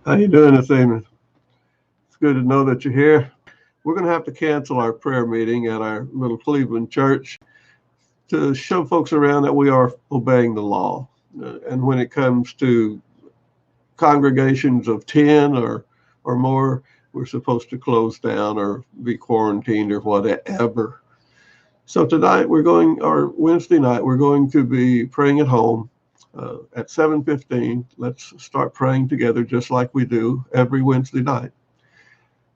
How you doing this evening? It's good to know that you're here. We're going to have to cancel our prayer meeting at our little Cleveland church to show folks around that we are obeying the law. And when it comes to congregations of 10 or more, we're supposed to close down or be quarantined or whatever. So tonight or Wednesday night, we're going to be praying at home at 7:15. Let's start praying together just like we do every Wednesday night.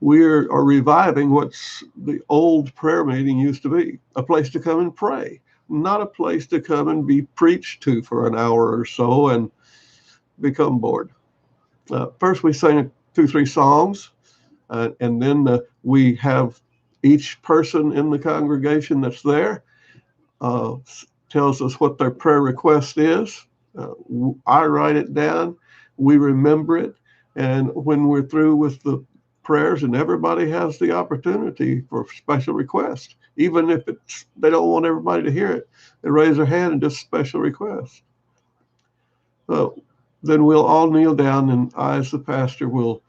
We are reviving what's the old prayer meeting used to be, a place to come and pray, not a place to come and be preached to for an hour or so and become bored. First, we sing 2, 3 songs, and then we have each person in the congregation that's there uh, tells us what their prayer request is. I write it down, we remember it, and when we're through with the prayers, and everybody has the opportunity for special requests, even if they don't want everybody to hear it, they raise their hand and just special request. Uh, then we'll all kneel down, and I, as the pastor, will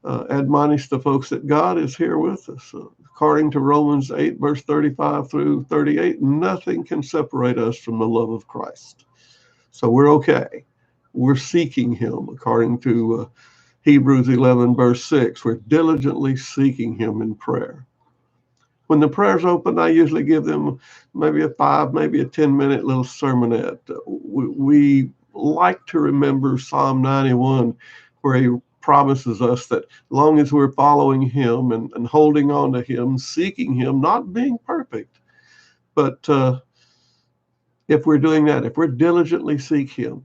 admonish the folks that God is here with us. According to Romans 8, verse 35 through 38, nothing can separate us from the love of Christ. So we're okay. We're seeking Him, according to Hebrews 11, verse 6. We're diligently seeking Him in prayer. When the prayer's open, I usually give them maybe a 5, maybe a 10-minute little sermonette. We like to remember Psalm 91, where He promises us that long as we're following Him and holding on to Him, seeking Him, not being perfect, but if we're doing that, if we're diligently seek Him,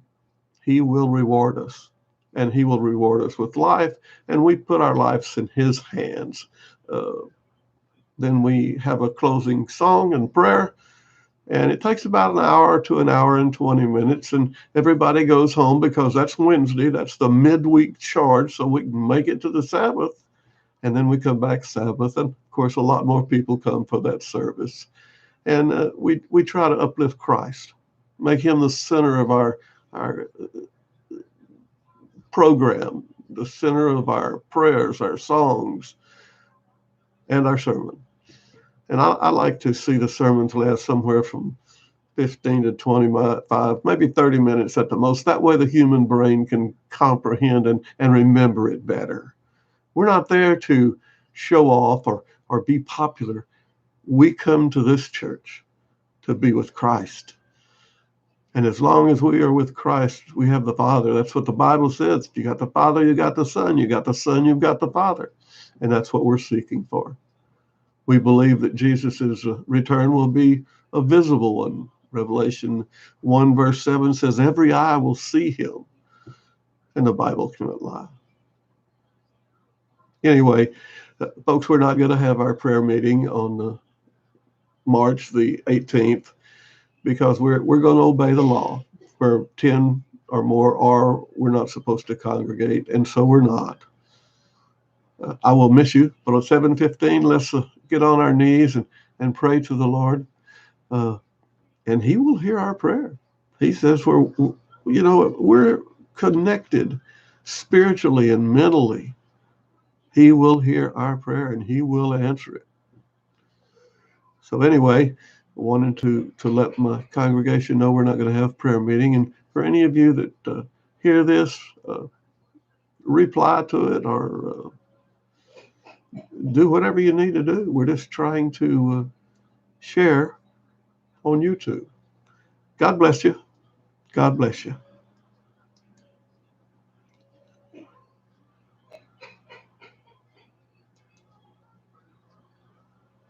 He will reward us. And He will reward us with life, and we put our lives in His hands. Then we have a closing song and prayer, and it takes about an hour to an hour and 20 minutes, and everybody goes home because that's Wednesday. That's the midweek charge, so we can make it to the Sabbath, and then we come back Sabbath, and of course a lot more people come for that service. And we try to uplift Christ, make Him the center of our program, the center of our prayers, our songs, and our sermon. And I like to see the sermons last somewhere from 15 to 25, maybe 30 minutes at the most. That way the human brain can comprehend and remember it better. We're not there to show off or be popular. We come to this church to be with Christ. And as long as we are with Christ, we have the Father. That's what the Bible says. You got the Father, you got the Son. You got the Son, you've got the Father. And that's what we're seeking for. We believe that Jesus' return will be a visible one. Revelation 1 verse 7 says, every eye will see Him. And the Bible cannot lie. Anyway, folks, we're not going to have our prayer meeting on March the 18th because we're going to obey the law. Where 10 or more are, we're not supposed to congregate, and so we're not. I will miss you, but at 7:15, let's get on our knees and pray to the Lord, and He will hear our prayer. He says we're connected spiritually and mentally. He will hear our prayer and He will answer it. So anyway, I wanted to let my congregation know we're not going to have prayer meeting, and for any of you that hear this, reply to it or do whatever you need to do. We're just trying to share on YouTube. God bless you. God bless you.